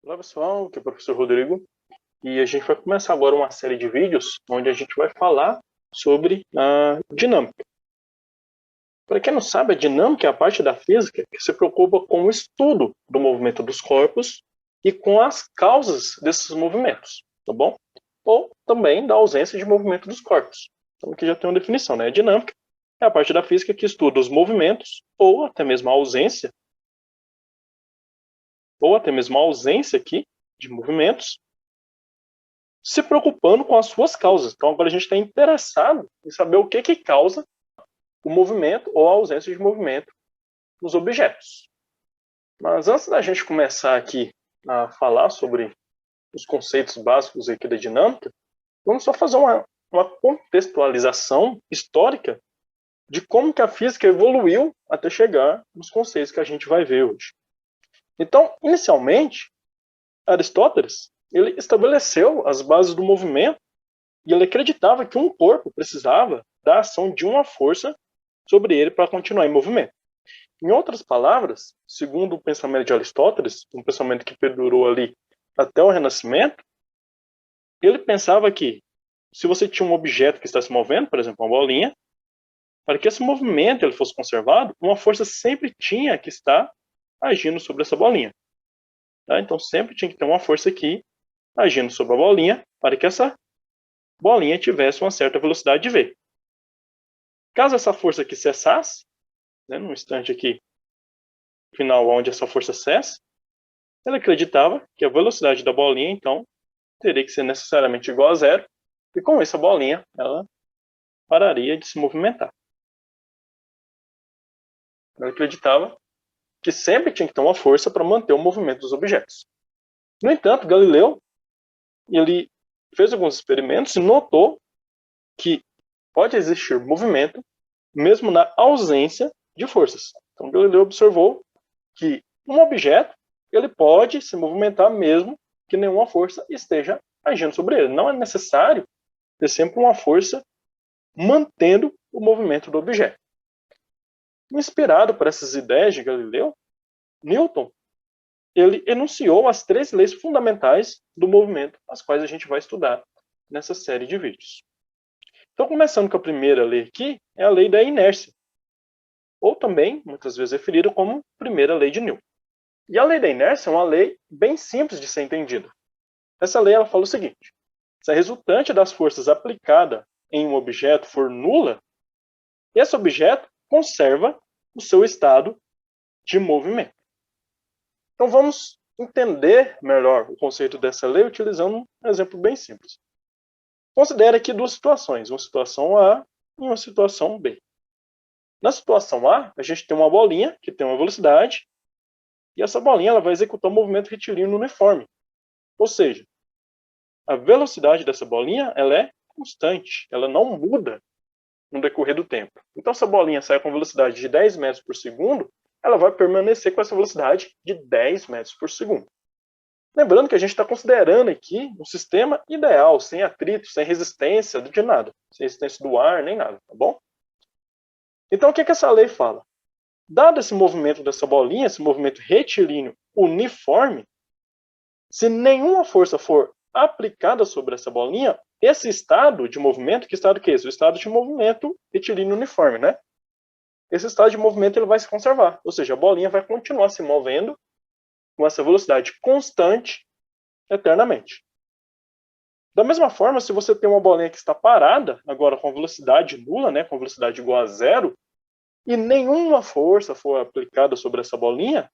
Olá pessoal, aqui é o professor Rodrigo e a gente vai começar agora uma série de vídeos onde a gente vai falar sobre a dinâmica. Para quem não sabe, a dinâmica é a parte da física que se preocupa com o estudo do movimento dos corpos e com as causas desses movimentos, tá bom? Ou também da ausência de movimento dos corpos. Então aqui já tem uma definição, né? A dinâmica é a parte da física que estuda os movimentos ou até mesmo a ausência aqui de movimentos, se preocupando com as suas causas. Então agora a gente está interessado em saber o que causa o movimento ou a ausência de movimento nos objetos. Mas antes da gente começar aqui a falar sobre os conceitos básicos aqui da dinâmica, vamos só fazer uma contextualização histórica de como que a física evoluiu até chegar nos conceitos que a gente vai ver hoje. Então, inicialmente, Aristóteles ele estabeleceu as bases do movimento e ele acreditava que um corpo precisava da ação de uma força sobre ele para continuar em movimento. Em outras palavras, segundo o pensamento de Aristóteles, um pensamento que perdurou ali até o Renascimento, ele pensava que se você tinha um objeto que está se movendo, por exemplo, uma bolinha, para que esse movimento ele fosse conservado, uma força sempre tinha que estar agindo sobre essa bolinha. Tá? Então sempre tinha que ter uma força aqui agindo sobre a bolinha para que essa bolinha tivesse uma certa velocidade de v. Caso essa força aqui cessasse, né, num instante aqui final onde essa força cessa, ele acreditava que a velocidade da bolinha, então, teria que ser necessariamente igual a zero, e com isso a bolinha ela pararia de se movimentar. Ele acreditava que sempre tinha que ter uma força para manter o movimento dos objetos. No entanto, Galileu ele fez alguns experimentos e notou que pode existir movimento mesmo na ausência de forças. Então, Galileu observou que um objeto ele pode se movimentar mesmo que nenhuma força esteja agindo sobre ele. Não é necessário ter sempre uma força mantendo o movimento do objeto. Inspirado por essas ideias de Galileu, Newton ele enunciou as 3 leis fundamentais do movimento, as quais a gente vai estudar nessa série de vídeos. Então, começando com a primeira lei aqui, é a lei da inércia, ou também, muitas vezes referida como primeira lei de Newton. E a lei da inércia é uma lei bem simples de ser entendida. Essa lei ela fala o seguinte: se a resultante das forças aplicada em um objeto for nula, esse objeto conserva o seu estado de movimento. Então vamos entender melhor o conceito dessa lei utilizando um exemplo bem simples. Considere aqui 2 situações, uma situação A e uma situação B. Na situação A, a gente tem uma bolinha que tem uma velocidade e essa bolinha ela vai executar um movimento retilíneo uniforme. Ou seja, a velocidade dessa bolinha ela é constante, ela não muda no decorrer do tempo. Então, se a bolinha sai com velocidade de 10 metros por segundo, ela vai permanecer com essa velocidade de 10 metros por segundo. Lembrando que a gente está considerando aqui um sistema ideal, sem atrito, sem resistência de nada, sem resistência do ar, nem nada, tá bom? Então, o que essa lei fala? Dado esse movimento dessa bolinha, esse movimento retilíneo uniforme, se nenhuma força for aplicada sobre essa bolinha, esse estado de movimento, que estado que é esse? O estado de movimento retilíneo uniforme, né? Esse estado de movimento ele vai se conservar, ou seja, a bolinha vai continuar se movendo com essa velocidade constante eternamente. Da mesma forma, se você tem uma bolinha que está parada, agora com velocidade nula, né, com velocidade igual a zero, e nenhuma força for aplicada sobre essa bolinha,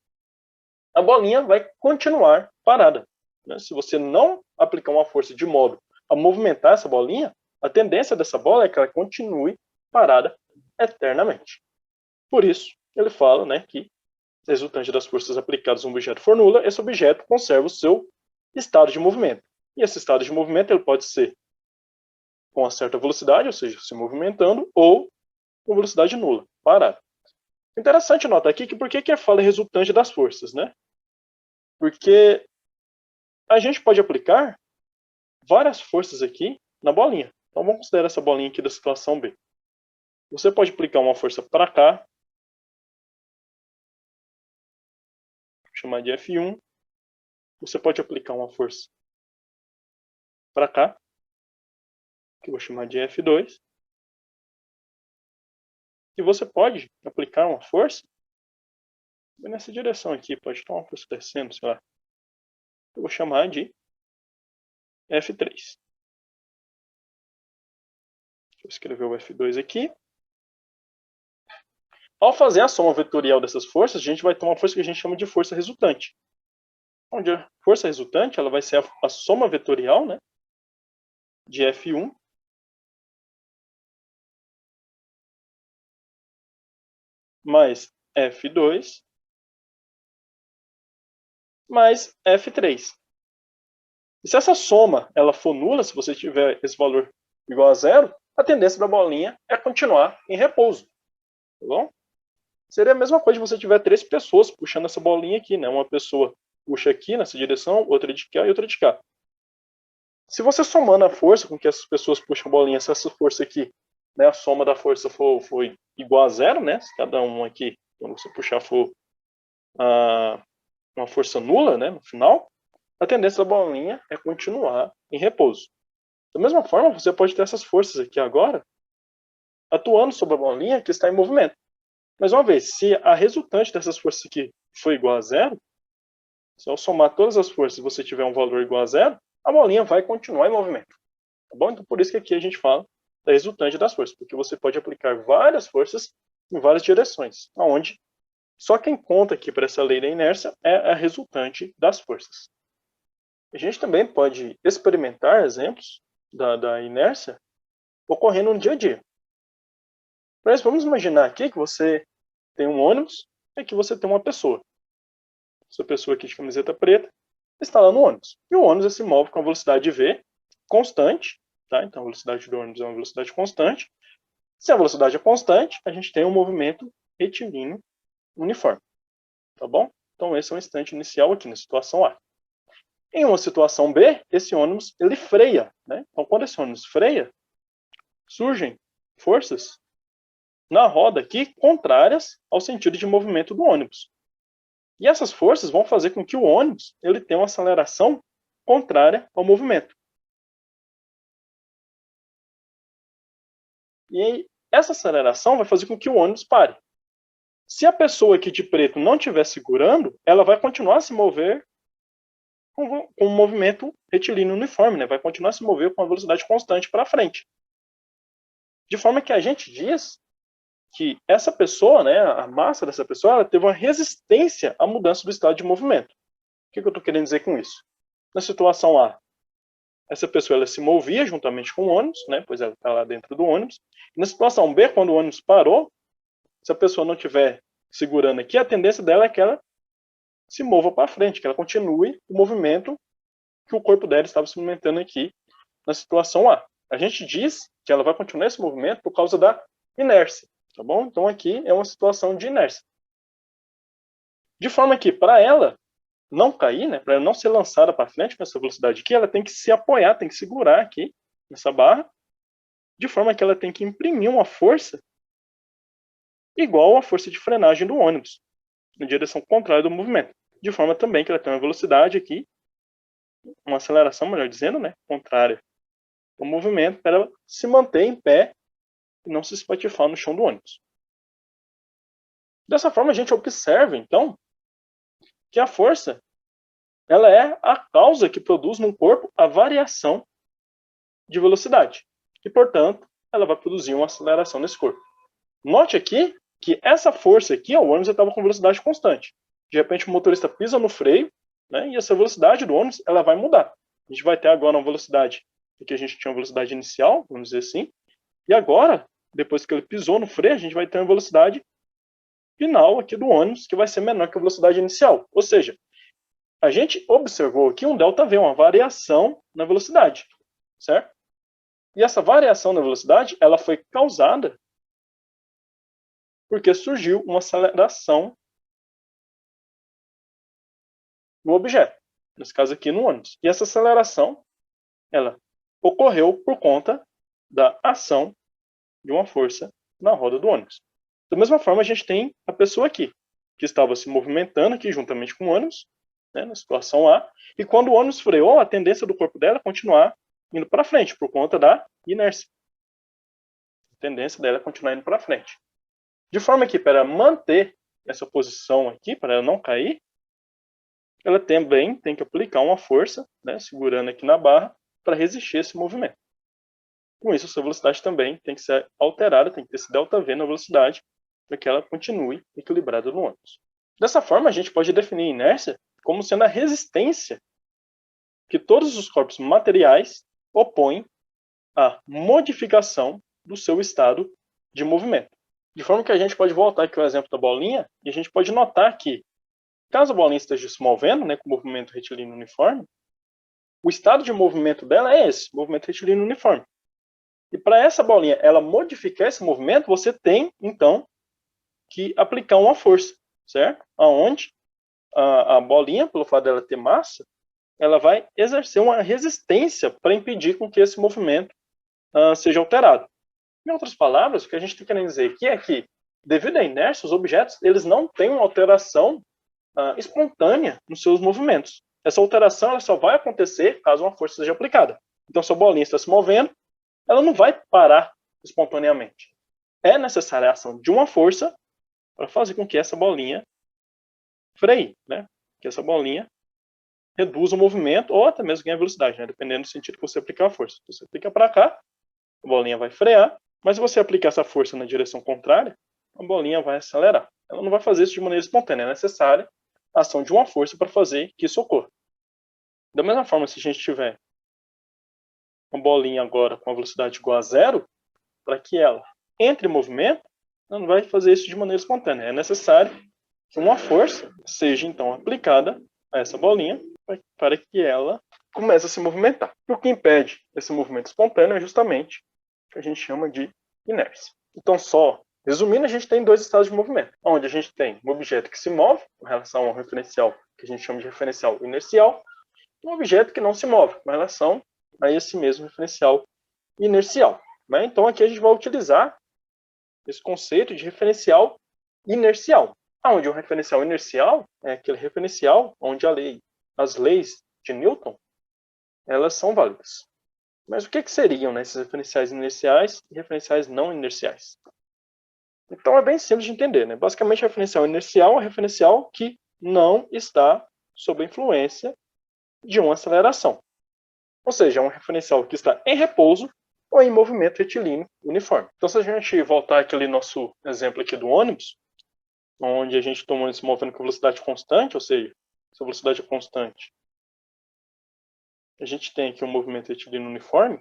a bolinha vai continuar parada. Se você não aplicar uma força de modo a movimentar essa bolinha, a tendência dessa bola é que ela continue parada eternamente. Por isso, ele fala, né, que resultante das forças aplicadas a um objeto for nula, esse objeto conserva o seu estado de movimento. E esse estado de movimento ele pode ser com uma certa velocidade, ou seja, se movimentando, ou com velocidade nula, parado. Interessante notar aqui que por que fala resultante das forças, né? Porque a gente pode aplicar várias forças aqui na bolinha. Então vamos considerar essa bolinha aqui da situação B. Você pode aplicar uma força para cá, vou chamar de F1, você pode aplicar uma força para cá, que eu vou chamar de F2, e você pode aplicar uma força nessa direção aqui, pode estar uma força descendo, sei lá. Eu vou chamar de F3. Deixa eu escrever o F2 aqui. Ao fazer a soma vetorial dessas forças, a gente vai ter uma força que a gente chama de força resultante. Onde a força resultante ela vai ser a soma vetorial, né, de F1 mais F2 mais F3. E se essa soma ela for nula, se você tiver esse valor igual a zero, a tendência da bolinha é continuar em repouso. Tá bom? Seria a mesma coisa se você tiver 3 pessoas puxando essa bolinha aqui, né? Uma pessoa puxa aqui nessa direção, outra de cá e outra de cá. Se você somando a força com que essas pessoas puxam a bolinha, se essa força aqui, né, a soma da força for igual a zero, né? Se cada um aqui, quando você puxar, for uma força nula, né, no final, a tendência da bolinha é continuar em repouso. Da mesma forma, você pode ter essas forças aqui agora atuando sobre a bolinha que está em movimento. Mais uma vez, se a resultante dessas forças aqui for igual a zero, se eu somar todas as forças e você tiver um valor igual a zero, a bolinha vai continuar em movimento. Tá bom? Então, por isso que aqui a gente fala da resultante das forças, porque você pode aplicar várias forças em várias direções, onde só quem conta aqui para essa lei da inércia é a resultante das forças. A gente também pode experimentar exemplos da inércia ocorrendo no dia a dia. Mas vamos imaginar aqui que você tem um ônibus e que você tem uma pessoa. Essa pessoa aqui de camiseta preta está lá no ônibus. E o ônibus se move com a velocidade V constante. Tá? Então a velocidade do ônibus é uma velocidade constante. Se a velocidade é constante, a gente tem um movimento retilíneo uniforme. Tá bom? Então esse é o instante inicial aqui na situação A. Em uma situação B, esse ônibus ele freia. Né? Então quando esse ônibus freia, surgem forças na roda aqui contrárias ao sentido de movimento do ônibus. E essas forças vão fazer com que o ônibus ele tenha uma aceleração contrária ao movimento. E essa aceleração vai fazer com que o ônibus pare. Se a pessoa aqui de preto não estiver segurando, ela vai continuar a se mover com um movimento retilíneo uniforme, né? Vai continuar a se mover com uma velocidade constante para frente. De forma que a gente diz que essa pessoa, né, a massa dessa pessoa, ela teve uma resistência à mudança do estado de movimento. O que eu estou querendo dizer com isso? Na situação A, essa pessoa ela se movia juntamente com o ônibus, né, pois ela está lá dentro do ônibus. E na situação B, quando o ônibus parou, se a pessoa não estiver segurando aqui, a tendência dela é que ela se mova para frente, que ela continue o movimento que o corpo dela estava se movimentando aqui na situação A. A gente diz que ela vai continuar esse movimento por causa da inércia. Tá bom? Então aqui é uma situação de inércia. De forma que para ela não cair, né, para ela não ser lançada para frente com essa velocidade aqui, ela tem que se apoiar, tem que segurar aqui nessa barra, de forma que ela tem que imprimir uma força igual à força de frenagem do ônibus, na direção contrária do movimento. De forma também que ela tem uma velocidade aqui, uma aceleração, melhor dizendo, né, contrária ao movimento, para ela se manter em pé e não se espatifar no chão do ônibus. Dessa forma, a gente observa, então, que a força ela é a causa que produz no corpo a variação de velocidade. E, portanto, ela vai produzir uma aceleração nesse corpo. Note aqui que essa força aqui, o ônibus estava com velocidade constante. De repente, o motorista pisa no freio, né, e essa velocidade do ônibus ela vai mudar. A gente vai ter agora uma velocidade, aqui a gente tinha uma velocidade inicial, vamos dizer assim, e agora, depois que ele pisou no freio, a gente vai ter uma velocidade final aqui do ônibus, que vai ser menor que a velocidade inicial. Ou seja, a gente observou aqui um ΔV, uma variação na velocidade, certo? E essa variação na velocidade, ela foi causada porque surgiu uma aceleração no objeto, nesse caso aqui no ônibus. E essa aceleração, ela ocorreu por conta da ação de uma força na roda do ônibus. Da mesma forma, a gente tem a pessoa aqui, que estava se movimentando aqui juntamente com o ônibus, né, na situação A, e quando o ônibus freou, a tendência do corpo dela é continuar indo para frente, por conta da inércia. A tendência dela é continuar indo para frente. De forma que, para manter essa posição aqui, para ela não cair, ela também tem que aplicar uma força, né, segurando aqui na barra, para resistir a esse movimento. Com isso, a sua velocidade também tem que ser alterada, tem que ter esse ΔV na velocidade, para que ela continue equilibrada no ônibus. Dessa forma, a gente pode definir a inércia como sendo a resistência que todos os corpos materiais opõem à modificação do seu estado de movimento. De forma que a gente pode voltar aqui ao exemplo da bolinha, e a gente pode notar que, caso a bolinha esteja se movendo, né, com movimento retilíneo uniforme, o estado de movimento dela é esse, movimento retilíneo uniforme. E para essa bolinha ela modificar esse movimento, você tem, então, que aplicar uma força, certo? Aonde a bolinha, pelo fato dela ter massa, ela vai exercer uma resistência para impedir com que esse movimento seja alterado. Em outras palavras, o que a gente está querendo dizer aqui é que, devido à inércia, os objetos eles não têm uma alteração espontânea nos seus movimentos. Essa alteração ela só vai acontecer caso uma força seja aplicada. Então, se a bolinha está se movendo, ela não vai parar espontaneamente. É necessária a ação de uma força para fazer com que essa bolinha freie, né? Que essa bolinha reduza o movimento ou até mesmo ganhe a velocidade, né? Dependendo do sentido que você aplicar a força. Se você aplica para cá, a bolinha vai frear, mas se você aplicar essa força na direção contrária, a bolinha vai acelerar. Ela não vai fazer isso de maneira espontânea, é necessária a ação de uma força para fazer que isso ocorra. Da mesma forma, se a gente tiver uma bolinha agora com a velocidade igual a zero, para que ela entre em movimento, ela não vai fazer isso de maneira espontânea. É necessário que uma força seja então aplicada a essa bolinha para que ela comece a se movimentar. E o que impede esse movimento espontâneo é justamente o que a gente chama de inércia. Então, só resumindo, a gente tem dois estados de movimento, onde a gente tem um objeto que se move, com relação ao referencial que a gente chama de referencial inercial, e um objeto que não se move, com relação a esse mesmo referencial inercial. Então, aqui a gente vai utilizar esse conceito de referencial inercial, onde o referencial inercial é aquele referencial onde as leis de Newton elas são válidas. Mas o que seriam, né, esses referenciais inerciais e referenciais não inerciais? Então é bem simples de entender, né? Basicamente, o referencial inercial é um referencial que não está sob a influência de uma aceleração. Ou seja, é um referencial que está em repouso ou em movimento retilíneo uniforme. Então, se a gente voltar àquele nosso exemplo aqui do ônibus, onde a gente está se movendo com velocidade constante, ou seja, se a velocidade é constante, a gente tem aqui um movimento retilíneo uniforme.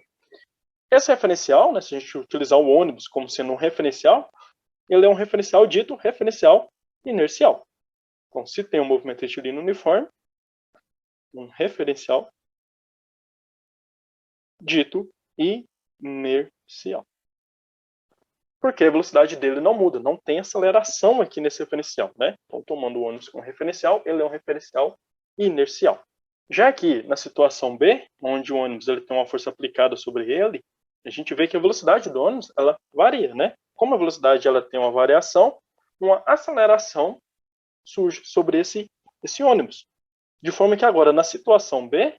Esse referencial, né, se a gente utilizar o ônibus como sendo um referencial, ele é um referencial dito referencial inercial. Então, se tem um movimento retilíneo uniforme, um referencial dito inercial. Porque a velocidade dele não muda, não tem aceleração aqui nesse referencial, né? Então, tomando o ônibus como referencial, ele é um referencial inercial. Já aqui, na situação B, onde o ônibus ele tem uma força aplicada sobre ele, a gente vê que a velocidade do ônibus ela varia, né? Como a velocidade ela tem uma variação, uma aceleração surge sobre esse ônibus. De forma que agora, na situação B,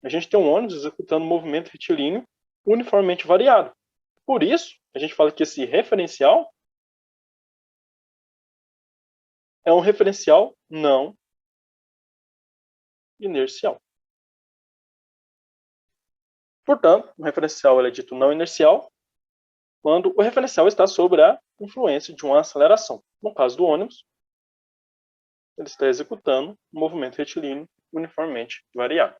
a gente tem um ônibus executando um movimento retilíneo uniformemente variado. Por isso, a gente fala que esse referencial é um referencial não inercial. Portanto, o referencial ele é dito não inercial quando o referencial está sob a influência de uma aceleração. No caso do ônibus, ele está executando um movimento retilíneo uniformemente variado.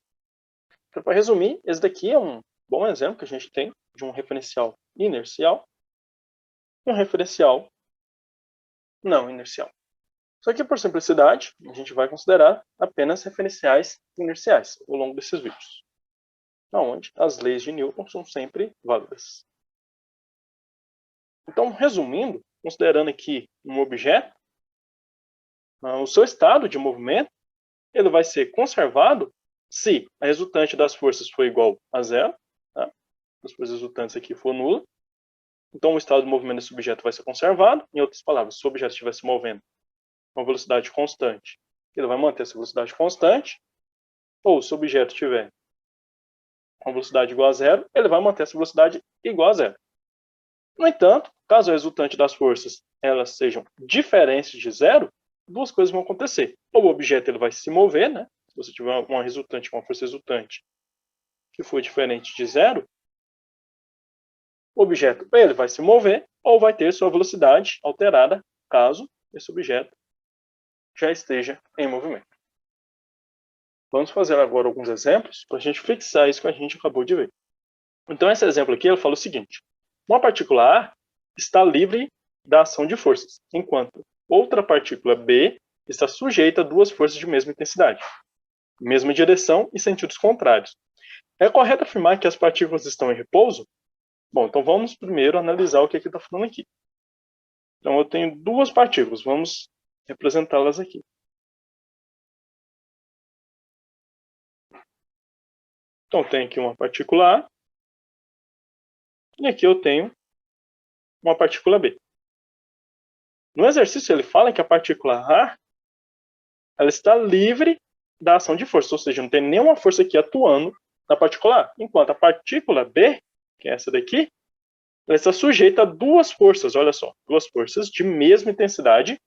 Então, para resumir, esse daqui é um bom exemplo que a gente tem de um referencial inercial e um referencial não inercial. Só que, por simplicidade, a gente vai considerar apenas referenciais inerciais ao longo desses vídeos, onde as leis de Newton são sempre válidas. Então, resumindo, considerando aqui um objeto, o seu estado de movimento ele vai ser conservado se a resultante das forças for igual a zero, tá? As forças resultantes aqui for nula. Então, o estado de movimento desse objeto vai ser conservado. Em outras palavras, se o objeto estiver se movendo com uma velocidade constante ele vai manter essa velocidade constante, ou se o objeto tiver uma velocidade igual a zero, ele vai manter essa velocidade igual a zero. No entanto, caso o resultante das forças elas sejam diferentes de zero, duas coisas vão acontecer. Ou o objeto ele vai se mover, né? Se você tiver uma força resultante que for diferente de zero, o objeto ele vai se mover ou vai ter sua velocidade alterada, caso esse objeto já esteja em movimento. Vamos fazer agora alguns exemplos para a gente fixar isso que a gente acabou de ver. Então, esse exemplo aqui ele fala o seguinte: uma partícula A está livre da ação de forças, enquanto outra partícula B está sujeita a duas forças de mesma intensidade, mesma direção e sentidos contrários. É correto afirmar que as partículas estão em repouso? Bom, então vamos primeiro analisar o que está falando aqui. Então eu tenho duas partículas, vamos representá-las aqui. Então eu tenho aqui uma partícula A, e aqui eu tenho uma partícula B. No exercício ele fala que a partícula A ela está livre da ação de força, ou seja, não tem nenhuma força aqui atuando na partícula A, enquanto a partícula B, que é essa daqui, ela está sujeita a duas forças, olha só, duas forças de mesma intensidade,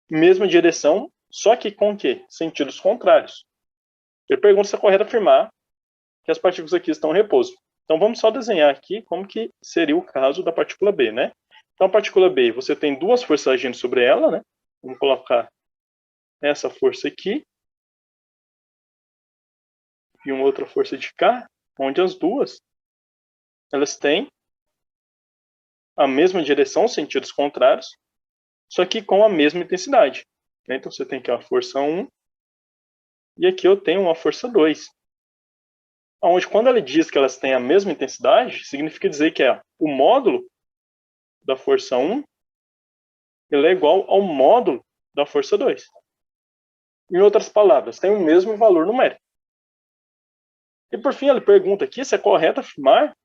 mesma direção, só que com que? Sentidos contrários. Ele pergunta se é correto afirmar que as partículas aqui estão em repouso. Então vamos só desenhar aqui como que seria o caso da partícula B, né? Então a partícula B, você tem duas forças agindo sobre ela, né? Vamos colocar essa força aqui e uma outra força de cá, onde as duas elas têm a mesma direção, sentidos contrários, só que com a mesma intensidade. Então você tem aqui a força 1 e aqui eu tenho uma força 2. Onde quando ele diz que elas têm a mesma intensidade, significa dizer que o módulo da força 1 ele é igual ao módulo da força 2. Em outras palavras, tem o mesmo valor numérico. E por fim, ele pergunta aqui se é correto afirmar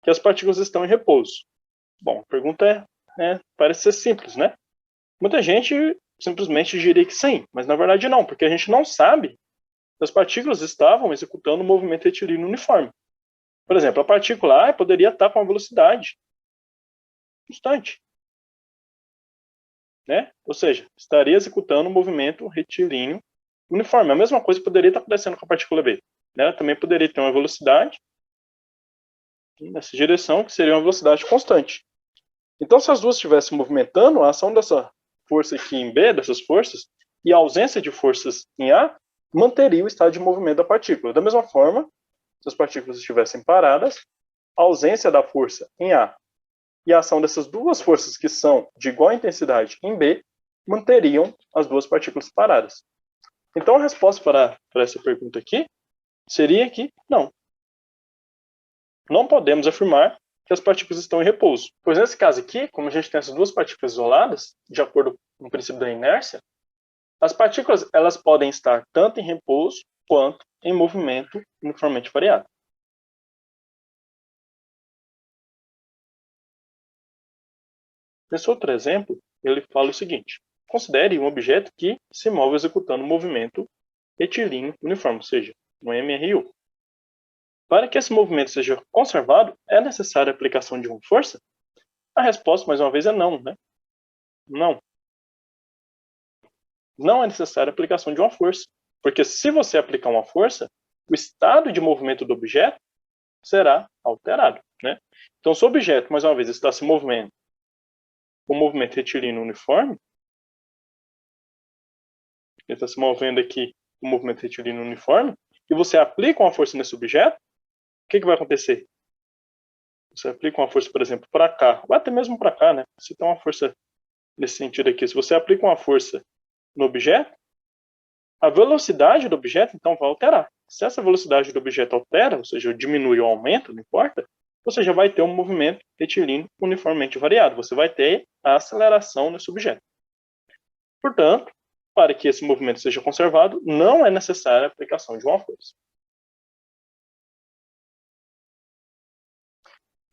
que as partículas estão em repouso. Bom, a pergunta parece ser simples, né? Muita gente simplesmente diria que sim, mas na verdade não, porque a gente não sabe se as partículas estavam executando um movimento retilíneo uniforme. Por exemplo, a partícula A poderia estar com uma velocidade constante, né? Ou seja, estaria executando um movimento retilíneo uniforme. A mesma coisa poderia estar acontecendo com a partícula B. Ela também poderia ter uma velocidade nessa direção, que seria uma velocidade constante. Então, se as duas estivessem movimentando, a ação dessa força aqui em B, dessas forças, e a ausência de forças em A, manteria o estado de movimento da partícula. Da mesma forma, se as partículas estivessem paradas, a ausência da força em A e a ação dessas duas forças que são de igual intensidade em B, manteriam as duas partículas paradas. Então, a resposta para essa pergunta aqui seria que não. Não podemos afirmar que as partículas estão em repouso. Pois nesse caso aqui, como a gente tem essas duas partículas isoladas, de acordo com o princípio da inércia, as partículas elas podem estar tanto em repouso quanto em movimento uniformemente variado. Nesse outro exemplo, ele fala o seguinte: considere um objeto que se move executando um movimento retilíneo uniforme, ou seja, um MRU. Para que esse movimento seja conservado, é necessária a aplicação de uma força? A resposta, mais uma vez, é não, né? Não. Não é necessária a aplicação de uma força. Porque se você aplicar uma força, o estado de movimento do objeto será alterado, né? Então, se o objeto, mais uma vez, está se movendo com um movimento retilíneo uniforme, ele está se movendo aqui com um movimento retilíneo uniforme, e você aplica uma força nesse objeto, o que vai acontecer? Você aplica uma força, por exemplo, para cá, ou até mesmo para cá, né? Se tem uma força nesse sentido aqui, se você aplica uma força no objeto, a velocidade do objeto, então, vai alterar. Se essa velocidade do objeto altera, ou seja, diminui ou aumenta, não importa, você já vai ter um movimento retilíneo uniformemente variado. Você vai ter a aceleração nesse objeto. Portanto, para que esse movimento seja conservado, não é necessária a aplicação de uma força.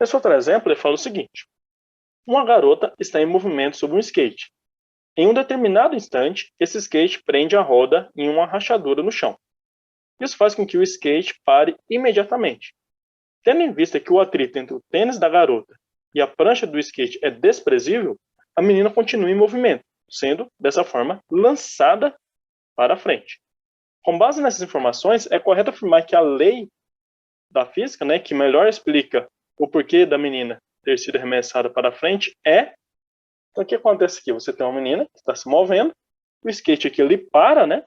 Esse outro exemplo ele fala o seguinte: uma garota está em movimento sobre um skate. Em um determinado instante, esse skate prende a roda em uma rachadura no chão. Isso faz com que o skate pare imediatamente. Tendo em vista que o atrito entre o tênis da garota e a prancha do skate é desprezível, a menina continua em movimento, sendo, dessa forma, lançada para frente. Com base nessas informações, é correto afirmar que a lei da física, né, que melhor explica o porquê da menina ter sido arremessada para frente é... Então, o que acontece aqui? Você tem uma menina que está se movendo, o skate aqui ele para, né?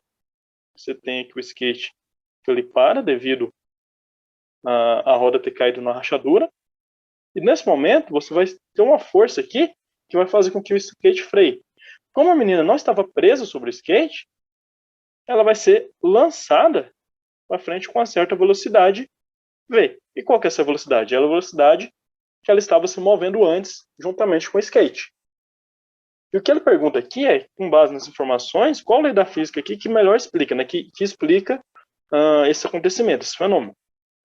Você tem aqui o skate que ele para devido a roda ter caído na rachadura. E nesse momento, você vai ter uma força aqui que vai fazer com que o skate freie. Como a menina não estava presa sobre o skate, ela vai ser lançada para frente com uma certa velocidade v. E qual que é essa velocidade? É a velocidade que ela estava se movendo antes, juntamente com o skate. E o que ele pergunta aqui é, com base nas informações, qual lei da física aqui que melhor explica, né? que explica esse acontecimento, esse fenômeno.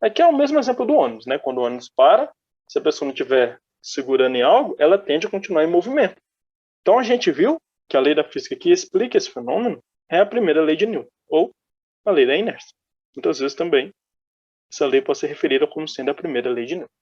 Aqui é o mesmo exemplo do ônibus, né? Quando o ônibus para, se a pessoa não estiver segurando em algo, ela tende a continuar em movimento. Então a gente viu que a lei da física que explica esse fenômeno é a primeira lei de Newton, ou a lei da inércia. Muitas vezes também essa lei pode ser referida como sendo a primeira lei de Newton.